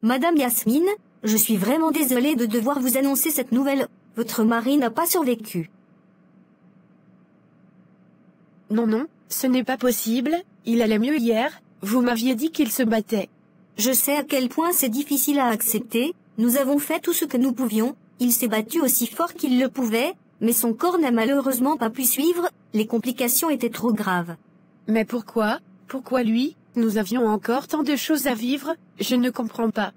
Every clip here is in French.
Madame Yasmine, je suis vraiment désolée de devoir vous annoncer cette nouvelle. Votre mari n'a pas survécu. Non, ce n'est pas possible, il allait mieux hier, vous m'aviez dit qu'il se battait. Je sais à quel point c'est difficile à accepter, nous avons fait tout ce que nous pouvions, il s'est battu aussi fort qu'il le pouvait, mais son corps n'a malheureusement pas pu suivre, les complications étaient trop graves. Mais pourquoi? Pourquoi lui? Nous avions encore tant de choses à vivre, je ne comprends pas.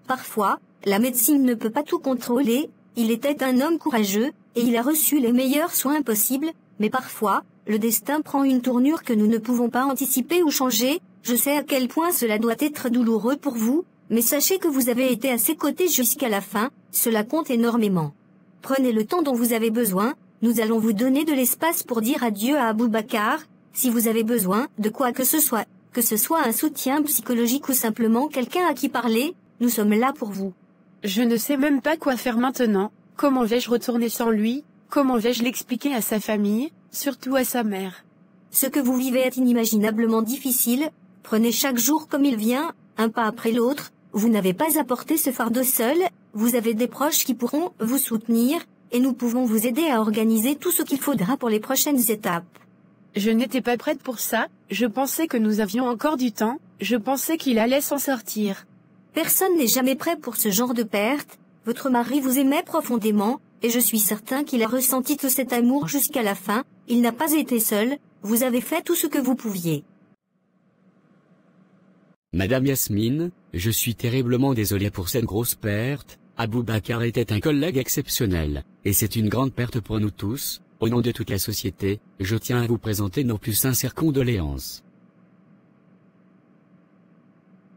Parfois, la médecine ne peut pas tout contrôler, il était un homme courageux, et il a reçu les meilleurs soins possibles, mais parfois, le destin prend une tournure que nous ne pouvons pas anticiper ou changer, je sais à quel point cela doit être douloureux pour vous, mais sachez que vous avez été à ses côtés jusqu'à la fin, cela compte énormément. Prenez le temps dont vous avez besoin, nous allons vous donner de l'espace pour dire adieu à Aboubacar, si vous avez besoin de quoi que ce soit un soutien psychologique ou simplement quelqu'un à qui parler, nous sommes là pour vous. Je ne sais même pas quoi faire maintenant, comment vais-je retourner sans lui, comment vais-je l'expliquer à sa famille, surtout à sa mère. Ce que vous vivez est inimaginablement difficile, prenez chaque jour comme il vient, un pas après l'autre, vous n'avez pas à porter ce fardeau seul, vous avez des proches qui pourront vous soutenir, et nous pouvons vous aider à organiser tout ce qu'il faudra pour les prochaines étapes. Je n'étais pas prête pour ça, je pensais que nous avions encore du temps, je pensais qu'il allait s'en sortir. Personne n'est jamais prêt pour ce genre de perte, votre mari vous aimait profondément, et je suis certain qu'il a ressenti tout cet amour jusqu'à la fin, il n'a pas été seul, vous avez fait tout ce que vous pouviez. Madame Yasmine, je suis terriblement désolé pour cette grosse perte, Aboubacar était un collègue exceptionnel, et c'est une grande perte pour nous tous. Au nom de toute la société, je tiens à vous présenter nos plus sincères condoléances.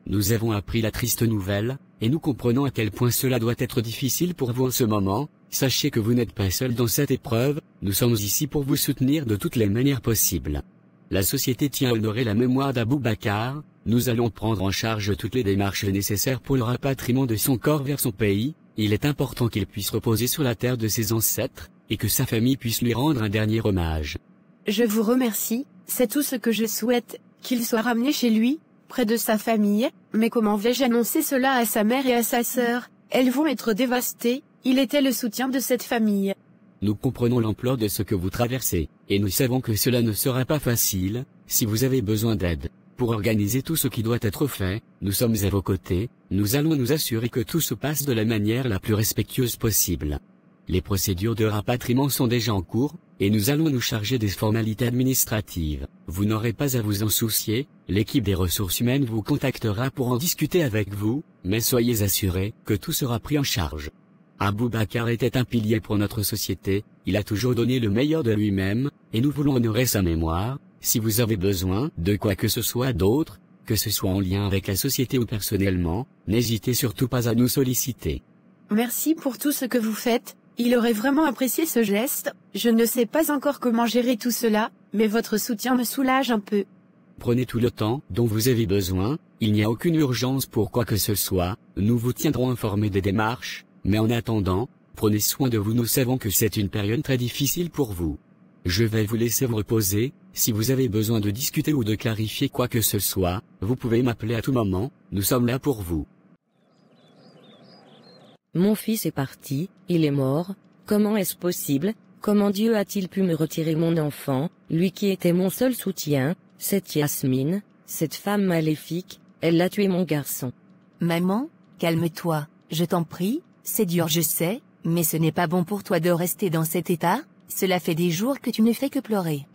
Nous avons appris la triste nouvelle, et nous comprenons à quel point cela doit être difficile pour vous en ce moment. Sachez que vous n'êtes pas seul dans cette épreuve, nous sommes ici pour vous soutenir de toutes les manières possibles. La société tient à honorer la mémoire d'Aboubacar, nous allons prendre en charge toutes les démarches nécessaires pour le rapatriement de son corps vers son pays, il est important qu'il puisse reposer sur la terre de ses ancêtres, et que sa famille puisse lui rendre un dernier hommage. Je vous remercie, c'est tout ce que je souhaite, qu'il soit ramené chez lui, près de sa famille, mais comment vais-je annoncer cela à sa mère et à sa sœur? Elles vont être dévastées, il était le soutien de cette famille. Nous comprenons l'ampleur de ce que vous traversez, et nous savons que cela ne sera pas facile, si vous avez besoin d'aide. Pour organiser tout ce qui doit être fait, nous sommes à vos côtés, nous allons nous assurer que tout se passe de la manière la plus respectueuse possible. Les procédures de rapatriement sont déjà en cours, et nous allons nous charger des formalités administratives. Vous n'aurez pas à vous en soucier, l'équipe des ressources humaines vous contactera pour en discuter avec vous, mais soyez assurés que tout sera pris en charge. Aboubacar était un pilier pour notre société, il a toujours donné le meilleur de lui-même, et nous voulons honorer sa mémoire. Si vous avez besoin de quoi que ce soit d'autre, que ce soit en lien avec la société ou personnellement, n'hésitez surtout pas à nous solliciter. Merci pour tout ce que vous faites. Il aurait vraiment apprécié ce geste, je ne sais pas encore comment gérer tout cela, mais votre soutien me soulage un peu. Prenez tout le temps dont vous avez besoin, il n'y a aucune urgence pour quoi que ce soit, nous vous tiendrons informés des démarches, mais en attendant, prenez soin de vous, nous savons que c'est une période très difficile pour vous. Je vais vous laisser vous reposer, si vous avez besoin de discuter ou de clarifier quoi que ce soit, vous pouvez m'appeler à tout moment, nous sommes là pour vous. Mon fils est parti, il est mort, comment est-ce possible, comment Dieu a-t-il pu me retirer mon enfant, lui qui était mon seul soutien, cette Yasmine, cette femme maléfique, elle a tué mon garçon. Maman, calme-toi, je t'en prie, c'est dur je sais, mais ce n'est pas bon pour toi de rester dans cet état, cela fait des jours que tu ne fais que pleurer.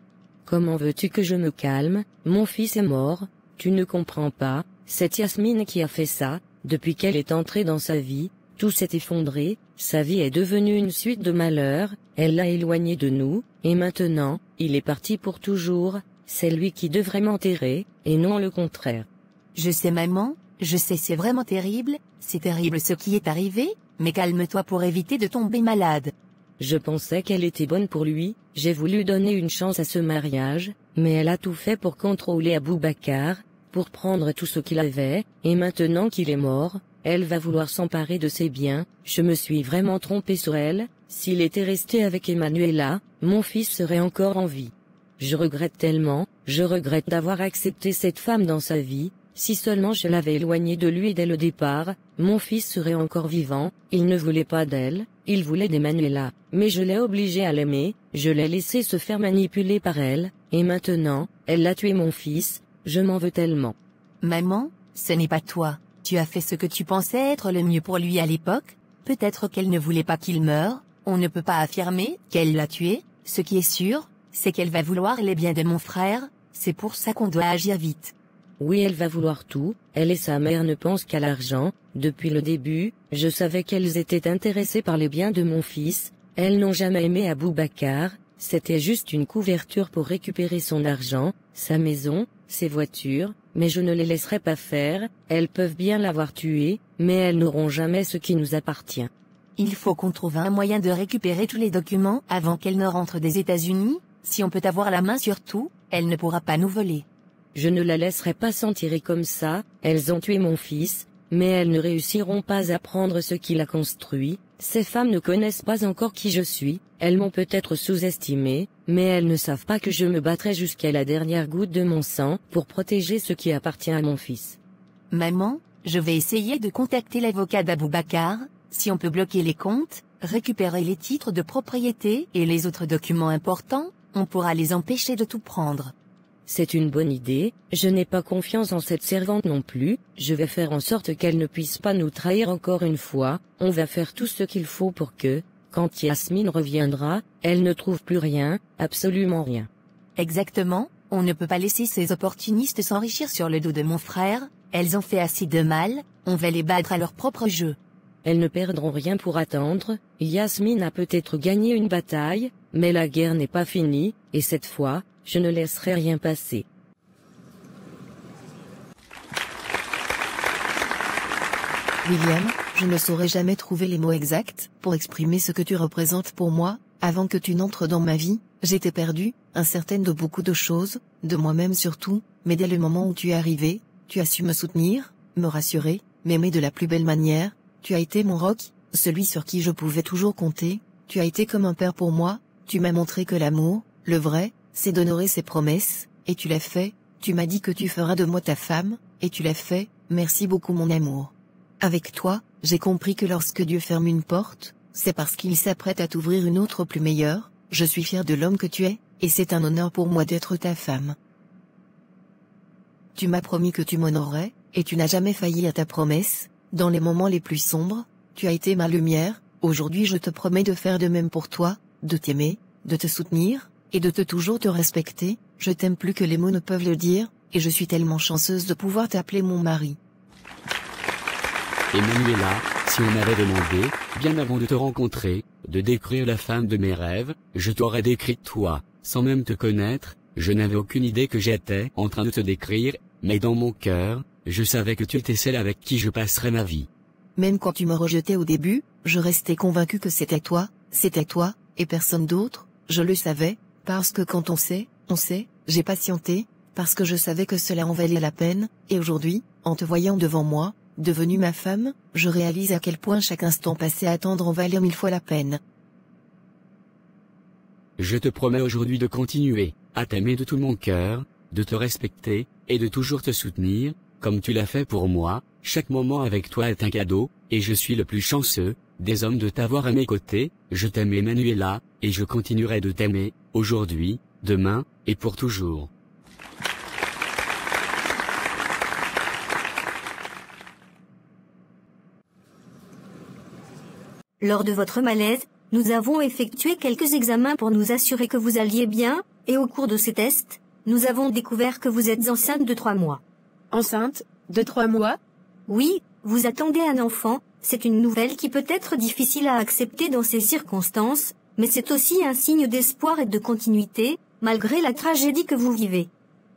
Comment veux-tu que je me calme, mon fils est mort, tu ne comprends pas, c'est Yasmine qui a fait ça, depuis qu'elle est entrée dans sa vie, tout s'est effondré, sa vie est devenue une suite de malheurs, elle l'a éloigné de nous, et maintenant, il est parti pour toujours, c'est lui qui devrait m'enterrer, et non le contraire. Je sais maman, je sais c'est vraiment terrible, c'est terrible ce qui est arrivé, mais calme-toi pour éviter de tomber malade. Je pensais qu'elle était bonne pour lui, j'ai voulu donner une chance à ce mariage, mais elle a tout fait pour contrôler Aboubacar, pour prendre tout ce qu'il avait, et maintenant qu'il est mort, elle va vouloir s'emparer de ses biens, je me suis vraiment trompée sur elle, s'il était resté avec Emanuela, mon fils serait encore en vie. Je regrette tellement, je regrette d'avoir accepté cette femme dans sa vie, Si seulement je l'avais éloigné de lui dès le départ, mon fils serait encore vivant. Il ne voulait pas d'elle, il voulait d'Emanuela, mais je l'ai obligé à l'aimer, je l'ai laissé se faire manipuler par elle, et maintenant, elle a tué mon fils, je m'en veux tellement. Maman, ce n'est pas toi. Tu as fait ce que tu pensais être le mieux pour lui à l'époque. Peut-être qu'elle ne voulait pas qu'il meure. On ne peut pas affirmer qu'elle l'a tué. Ce qui est sûr, c'est qu'elle va vouloir les biens de mon frère. C'est pour ça qu'on doit agir vite. Oui, elle va vouloir tout. Elle et sa mère ne pensent qu'à l'argent. Depuis le début, je savais qu'elles étaient intéressées par les biens de mon fils. Elles n'ont jamais aimé Aboubacar. C'était juste une couverture pour récupérer son argent, sa maison, ses voitures. Mais je ne les laisserai pas faire, elles peuvent bien l'avoir tué, mais elles n'auront jamais ce qui nous appartient. Il faut qu'on trouve un moyen de récupérer tous les documents avant qu'elle ne rentre des États-Unis. Si on peut avoir la main sur tout, elle ne pourra pas nous voler. Je ne la laisserai pas s'en tirer comme ça, elles ont tué mon fils, mais elles ne réussiront pas à prendre ce qu'il a construit. Ces femmes ne connaissent pas encore qui je suis, elles m'ont peut-être sous-estimé, mais elles ne savent pas que je me battrai jusqu'à la dernière goutte de mon sang pour protéger ce qui appartient à mon fils. Maman, je vais essayer de contacter l'avocat d'Aboubacar. Si on peut bloquer les comptes, récupérer les titres de propriété et les autres documents importants, on pourra les empêcher de tout prendre. C'est une bonne idée, je n'ai pas confiance en cette servante non plus, je vais faire en sorte qu'elle ne puisse pas nous trahir encore une fois, on va faire tout ce qu'il faut pour que, quand Yasmine reviendra, elle ne trouve plus rien, absolument rien. Exactement, on ne peut pas laisser ces opportunistes s'enrichir sur le dos de mon frère, elles ont fait assez de mal, on va les battre à leur propre jeu. Elles ne perdront rien pour attendre, Yasmine a peut-être gagné une bataille, mais la guerre n'est pas finie, et cette fois, je ne laisserai rien passer. William, je ne saurais jamais trouver les mots exacts pour exprimer ce que tu représentes pour moi. Avant que tu n'entres dans ma vie, j'étais perdue, incertaine de beaucoup de choses, de moi-même surtout, mais dès le moment où tu es arrivé, tu as su me soutenir, me rassurer, m'aimer de la plus belle manière. Tu as été mon roc, celui sur qui je pouvais toujours compter. Tu as été comme un père pour moi. Tu m'as montré que l'amour, le vrai, c'est d'honorer ses promesses, et tu l'as fait. Tu m'as dit que tu feras de moi ta femme, et tu l'as fait. Merci beaucoup mon amour. Avec toi, j'ai compris que lorsque Dieu ferme une porte, c'est parce qu'il s'apprête à t'ouvrir une autre plus meilleure. Je suis fière de l'homme que tu es, et c'est un honneur pour moi d'être ta femme. Tu m'as promis que tu m'honorerais, et tu n'as jamais failli à ta promesse. Dans les moments les plus sombres, tu as été ma lumière. Aujourd'hui je te promets de faire de même pour toi, de t'aimer, de te soutenir, et de toujours te respecter. Je t'aime plus que les mots ne peuvent le dire, et je suis tellement chanceuse de pouvoir t'appeler mon mari. Emanuela, si on m'avait demandé, bien avant de te rencontrer, de décrire la femme de mes rêves, je t'aurais décrit toi, sans même te connaître. Je n'avais aucune idée que j'étais en train de te décrire, mais dans mon cœur, je savais que tu étais celle avec qui je passerais ma vie. Même quand tu me rejetais au début, je restais convaincue que c'était toi, et personne d'autre. Je le savais, parce que quand on sait, j'ai patienté, parce que je savais que cela en valait la peine, et aujourd'hui, en te voyant devant moi, devenue ma femme, je réalise à quel point chaque instant passé à attendre en valait 1000 fois la peine. Je te promets aujourd'hui de continuer à t'aimer de tout mon cœur, de te respecter, et de toujours te soutenir, comme tu l'as fait pour moi. Chaque moment avec toi est un cadeau, et je suis le plus chanceux des hommes de t'avoir à mes côtés. Je t'aime Emanuela, et je continuerai de t'aimer, aujourd'hui, demain, et pour toujours. Lors de votre malaise, nous avons effectué quelques examens pour nous assurer que vous alliez bien, et au cours de ces tests, nous avons découvert que vous êtes enceinte de 3 mois. Enceinte, de 3 mois? Oui, vous attendez un enfant, c'est une nouvelle qui peut être difficile à accepter dans ces circonstances, mais c'est aussi un signe d'espoir et de continuité, malgré la tragédie que vous vivez.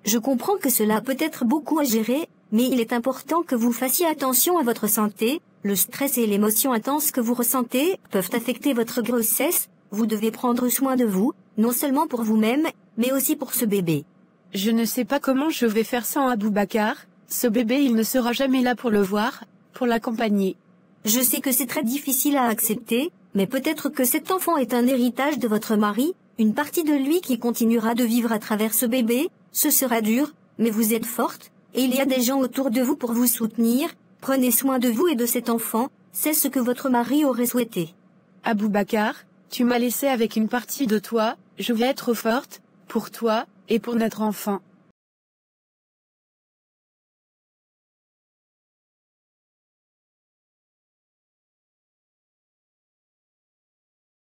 Je comprends que cela peut être beaucoup à gérer, mais il est important que vous fassiez attention à votre santé. Le stress et l'émotion intense que vous ressentez peuvent affecter votre grossesse. Vous devez prendre soin de vous, non seulement pour vous-même, mais aussi pour ce bébé. Je ne sais pas comment je vais faire sans Aboubacar. Ce bébé, il ne sera jamais là pour le voir, pour l'accompagner. Je sais que c'est très difficile à accepter, mais peut-être que cet enfant est un héritage de votre mari, une partie de lui qui continuera de vivre à travers ce bébé. Ce sera dur, mais vous êtes forte, et il y a des gens autour de vous pour vous soutenir. Prenez soin de vous et de cet enfant, c'est ce que votre mari aurait souhaité. Aboubacar, tu m'as laissé avec une partie de toi, je vais être forte, pour toi, et pour notre enfant.